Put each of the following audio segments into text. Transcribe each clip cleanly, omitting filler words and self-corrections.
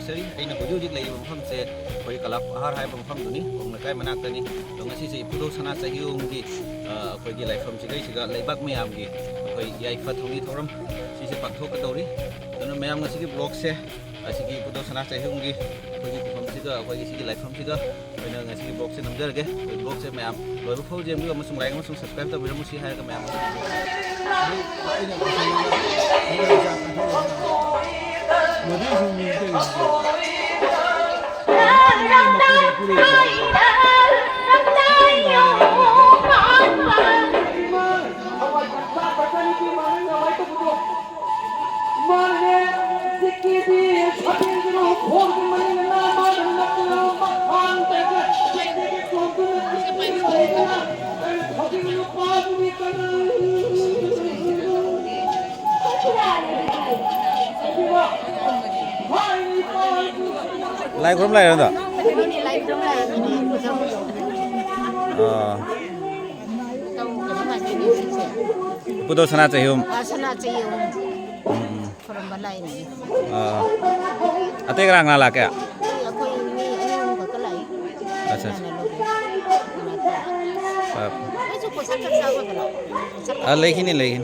ꯂꯥꯛꯆꯔꯤ ꯑꯩꯅ ꯍꯧꯖꯤꯛ ꯍꯧꯖꯤꯛ ꯂꯩꯔꯤꯕ ꯃꯐꯝꯁꯦ ꯑꯩꯈꯣꯏ ꯀꯂꯥꯞ ꯑꯍꯥꯔ ꯍꯥꯏꯕ ꯃꯐꯝꯗꯨꯅꯤ ꯀꯣꯡ ꯂꯩꯀꯥꯏ ꯃꯅꯥꯛꯇꯅꯤ ꯑꯗꯣ ꯉꯁꯤꯁꯦ ꯏꯄꯨꯙꯧ ꯁꯅꯥ ꯆꯍꯤꯌꯣꯡꯒꯤ ꯑꯩꯈꯣꯏꯒꯤ ꯂꯥꯏꯐꯝꯁꯤꯗꯩꯁꯤꯗ ꯂꯩꯕꯥꯛ ꯃꯌꯥꯝꯒꯤ ꯑꯩꯈꯣꯏ ꯌꯥꯏꯐ ꯊꯧꯅꯤ ꯊꯧꯔꯝ ꯁꯤꯁꯦ ꯄꯥꯡꯊꯣꯛꯀꯗꯧꯔꯤ ꯑꯗꯨꯅ ꯃꯌꯥꯝ ꯉꯁꯤꯒꯤ ꯕ꯭ꯂꯣꯛꯁꯦ ꯑꯁꯤꯒꯤ ꯏꯄꯨꯙꯧ ꯁꯅꯥ ꯆꯍꯤꯌꯣꯡꯒꯤ ꯑꯩꯈꯣꯏꯒꯤ ꯈꯨꯕꯝꯁꯤꯒ ꯑꯩꯈꯣꯏꯒꯤ ꯁꯤꯒꯤ ꯂꯥꯏꯐꯝꯁꯤꯒ ꯑꯩꯈꯣꯏꯅ ꯉꯁꯤꯒꯤ ꯕ꯭ꯂꯣꯛꯁꯦ ꯅꯝꯖꯔꯒꯦ ꯑꯩꯈꯣꯏ ꯕ꯭ꯂꯣꯛꯁꯦ ꯃꯌꯥꯝ ꯂꯣꯏꯕ ꯐꯥꯎ ꯌꯦꯡꯕꯤꯌꯨ ꯑꯃꯁꯨꯡ ꯂꯥꯏꯛ ꯑꯃꯁꯨꯡ ꯁꯕꯁꯀ꯭ꯔꯥꯏꯕ ꯇꯧꯕꯤꯔꯝꯃꯨ ꯁꯤ ꯍꯥꯏꯔꯒ ꯃꯌꯥꯝ Lai kurang lai ada. Ipuꯙꯧ Sana Chahiyom. Sana Chahiyom. Kurang balai ni. Ate kerang nala kya? Aku ini berkelai. Acha. Itu pusat kerja apa tu? Lekin.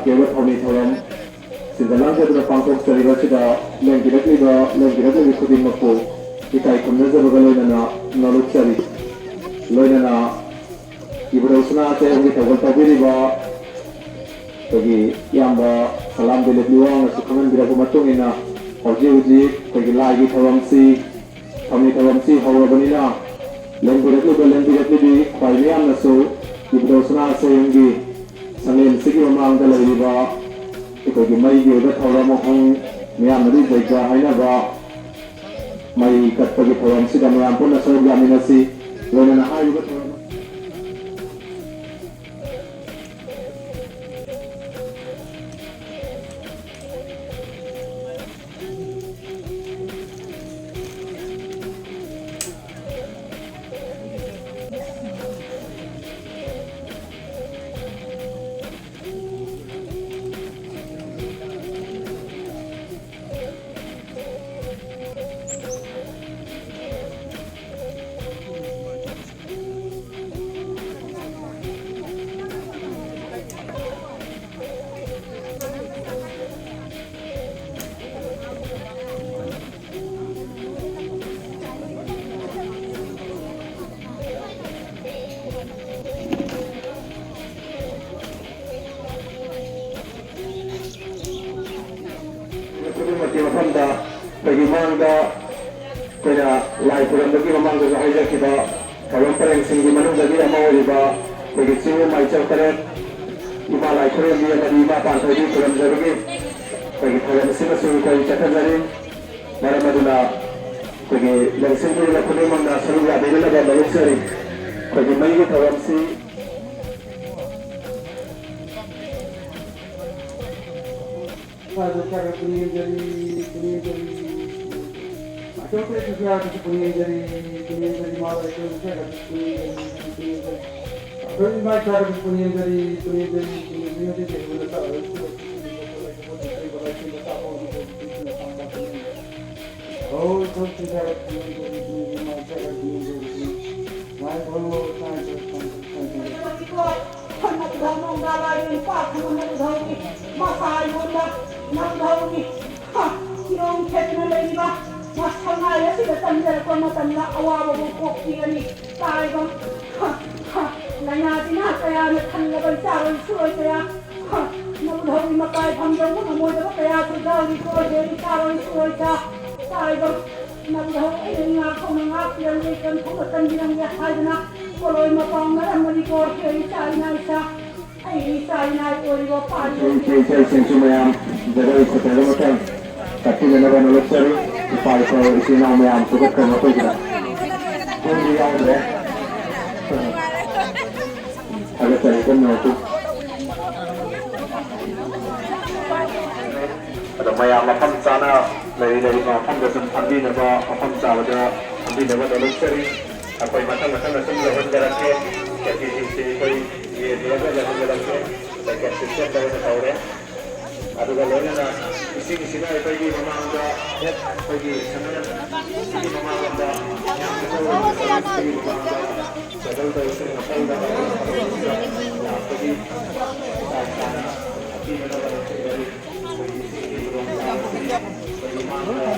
Kewa Thoni Thoram Sindalang Jadra Pangkok Sariva Chida Leng Directly Kudin Mapo Itai Kumnaza Bagaloina Naluk Sari Loina Ipuꯙꯧ Sana Chahiyom Tawal Tabiriba Togi Yamba Salam Dilet Luang Sukaman Biraku Matungina Uji Togi Lagi Thoramsi Thoni Thoramsi Hawabanina Leng Directly Kwaimiam Nasu Ipuꯙꯧ Sana Chahiyom Sangen sigi mamang da laiba ikoi mai gi da thawra mo khong ꯃꯤꯌꯥꯝꯅꯗꯤ ꯖꯩꯒ ꯍꯥꯏꯅꯕ ꯃꯩ ꯀꯠꯄꯒꯤ ꯊꯧꯔꯝꯁꯤꯗ ꯃꯌꯥꯝ ꯄꯨꯟꯅ ꯁꯔꯨꯛ ꯌꯥꯃꯤꯟꯅꯁꯤ ꯂꯣꯏꯅꯅ ꯍꯥꯏꯔꯤꯕ ꯊꯧꯔꯝ ꯈꯨꯗꯤꯡꯃꯛꯀꯤ ꯃꯐꯝꯗ ꯑꯩꯈꯣꯏꯒꯤ ꯃꯥꯡꯗ ꯑꯩꯈꯣꯏꯅ ꯂꯥꯏ ꯈꯨꯔꯝꯕꯒꯤ ꯃꯃꯥꯡꯗꯁꯨ ꯍꯥꯏꯖꯈꯤꯕ ꯊꯧꯔꯝ ꯄꯔꯦꯡꯁꯤꯡꯒꯤ ꯃꯅꯨꯡꯗꯒꯤ ꯑꯃ ꯑꯣꯏꯔꯤꯕ ꯑꯩꯈꯣꯏꯒꯤ ꯆꯤꯡ ꯃꯥꯏꯆꯧ ꯇꯔꯦꯠ ꯏꯃꯥ ꯂꯥꯏ ꯈꯨꯔꯦꯝꯕꯤ ꯑꯃꯗꯤ ꯏꯃꯥ ꯄꯥꯟꯊꯣꯏꯕꯤ ꯈꯨꯔꯨꯝꯖꯕꯒꯤ ꯑꯩꯈꯣꯏꯒꯤ ꯊꯧꯔꯝ ꯑꯁꯤꯃꯁꯨ ꯑꯩꯈꯣꯏ ꯆꯠꯊꯖꯔꯤ ꯃꯔꯝ ꯑꯗꯨꯅ ꯑꯩꯈꯣꯏꯒꯤ ꯂꯝꯁꯤꯡꯕꯤꯔꯤꯕ ꯈꯨꯗꯤꯡꯃꯛꯅ ꯁꯔꯨꯛ ꯌꯥꯕꯤꯅꯅꯕ ꯃꯥꯌꯣꯛꯆꯔꯤ ꯑꯩꯈꯣꯏꯒꯤ ꯃꯩꯒꯤ ꯊꯧꯔꯝꯁꯤ ꯏꯁꯩꯁꯤꯡꯁꯨ ꯃꯌꯥꯝ ꯖꯒꯣꯏ ꯈꯨꯠꯇꯒ ꯃꯇꯝ ꯀꯠꯄꯤꯅꯅꯕ ꯅꯣꯂꯛꯆꯔꯤ ꯏꯄꯥ ꯏꯄꯥ ꯏꯆꯤꯜ ꯏꯅꯥꯎ ꯃꯌꯥꯝ ꯁꯨꯒꯠꯈ꯭ꯔ ꯃꯇꯨꯡꯗ ꯄꯨꯡꯗꯤ ꯌꯥꯎꯗ꯭ꯔꯦ ꯊꯥꯒꯠꯆꯔꯤ ꯄꯨꯝꯅꯃꯛꯄꯨ ꯑꯗꯣ ꯃꯌꯥꯝ ꯃꯐꯝ ꯆꯥꯅ ꯂꯩꯔꯤꯕ ꯃꯐꯝꯗ ꯁꯨꯝ ꯐꯝꯕꯤꯅꯕ ꯃꯐꯝ ꯆꯥꯕꯗ ꯐꯝꯕꯤꯅꯕ ꯅꯣꯂꯛꯆꯔꯤ ꯑꯩꯈꯣꯏ ꯃꯊꯪ ꯃꯊꯪ ꯁꯨꯝ ꯌꯧꯍꯟꯖꯔꯛꯀꯦ ꯀꯦꯖꯤꯁꯤꯡꯁꯤ ꯑꯩꯈꯣꯏ ꯌꯦꯡꯂꯒ ꯌꯧꯍꯟꯖꯔꯛꯀꯦ ꯄꯦꯀꯦꯠ ꯁꯤꯁꯇꯦꯝꯗ ꯑꯣꯏꯅ ꯇꯧꯔꯦ ꯑꯗꯨꯒ ꯂꯣꯏꯅꯅ ꯏꯁꯤꯡꯁꯤꯅ ꯑꯩꯈꯣꯏꯒꯤ ꯃꯃꯥꯡꯗ ꯍꯦꯛ ꯑꯩꯈꯣꯏꯒꯤ ꯁꯤꯒꯤ ꯃꯃꯥꯡꯗ ꯌꯥꯝꯅ ꯁꯤꯒꯤ ꯃꯃꯥꯡꯗ ꯁꯦꯇꯜ ꯇꯧꯔꯤꯁꯤꯡ ꯃꯈꯜꯗ ꯂꯥꯛꯄꯒꯤ ꯆꯥꯡ ꯆꯥꯅ ꯄꯤꯅꯅꯕ ꯂꯧꯁꯤꯟꯖꯔꯤ ꯑꯩꯈꯣꯏꯒꯤ ꯏꯁꯤꯡꯒꯤ ꯈꯨꯗꯣꯡꯆꯥꯕꯁꯤ ꯑꯩꯈꯣꯏꯒꯤ ꯃꯥꯡꯗ